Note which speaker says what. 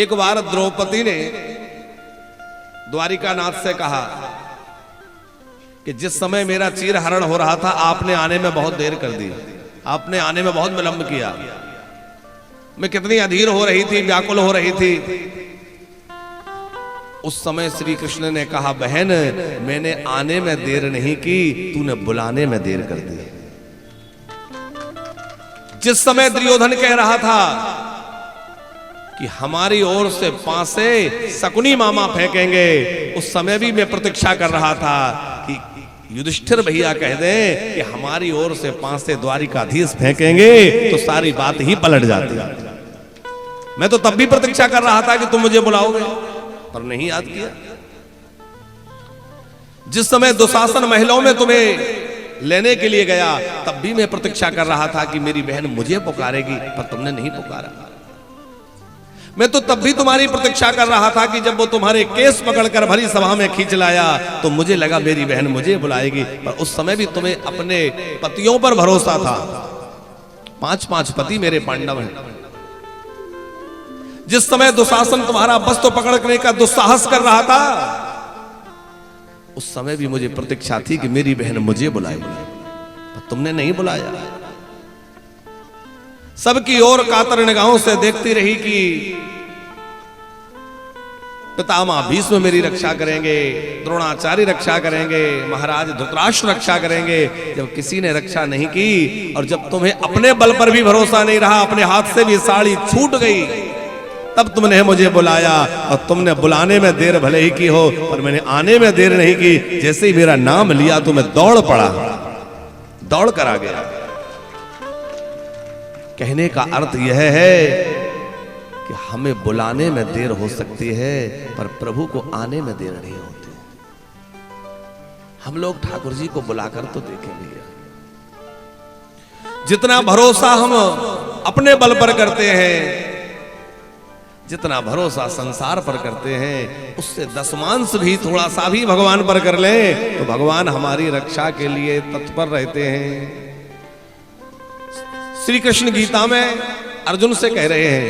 Speaker 1: एक बार द्रौपदी ने द्वारिकानाथ से कहा कि जिस समय मेरा चीरहरण हो रहा था आपने आने में बहुत देर कर दी, आपने आने में बहुत विलंब किया। मैं कितनी अधीर हो रही थी, व्याकुल हो रही थी। उस समय श्री कृष्ण ने कहा, बहन मैंने आने में देर नहीं की, तूने बुलाने में देर कर दी। जिस समय दुर्योधन कह रहा था कि हमारी ओर से पासे शकुनी मामा फेंकेंगे, उस समय भी मैं प्रतीक्षा कर रहा था कि युधिष्ठिर भैया कह दें कि हमारी ओर से पासे द्वारिकाधीश फेंकेंगे तो सारी बात ही पलट जाती। मैं तो तब भी प्रतीक्षा कर रहा था कि तुम मुझे बुलाओगे, पर नहीं याद किया। जिस समय दुशासन महलों में तुम्हें लेने के लिए गया, तब भी मैं प्रतीक्षा कर रहा था कि मेरी बहन मुझे पुकारेगी, पर तुमने नहीं पुकारा। मैं तो तब भी तुम्हारी प्रतीक्षा कर रहा था कि जब वो तुम्हारे केस पकड़कर भरी सभा में खींच लाया तो मुझे लगा मेरी बहन मुझे बुलाएगी, पर उस समय भी तुम्हें अपने पतियों पर भरोसा था। 5-5 पति मेरे पांडव हैं। जिस समय दुशासन तुम्हारा वस्त्र पकड़ने का दुस्साहस कर रहा था, उस समय भी मुझे प्रतीक्षा थी कि मेरी बहन मुझे बुलाएगी, पर तुमने नहीं बुलाया। सबकी ओर कातर निगाहों से देखती रही कि पितामह भीष्म मेरी रक्षा करेंगे, द्रोणाचार्य रक्षा करेंगे, महाराज धृतराष्ट्र रक्षा करेंगे। जब किसी ने रक्षा नहीं की और जब तुम्हें अपने बल पर भी भरोसा नहीं रहा, अपने हाथ से भी साड़ी छूट गई, तब तुमने मुझे बुलाया। और तुमने बुलाने में देर भले ही की हो, पर मैंने आने में देर नहीं की। जैसे ही मेरा नाम लिया तो मैं दौड़ पड़ा, दौड़ कर आ गया। कहने का अर्थ यह है कि हमें बुलाने में देर हो सकती है, पर प्रभु को आने में देर नहीं होती। हम लोग ठाकुर जी को बुलाकर तो देखेंगे। जितना भरोसा हम अपने बल पर करते हैं, जितना भरोसा संसार पर करते हैं, उससे 10 भी थोड़ा सा भी भगवान पर कर लें तो भगवान हमारी रक्षा के लिए तत्पर रहते हैं। श्री कृष्ण गीता में अर्जुन से कह रहे हैं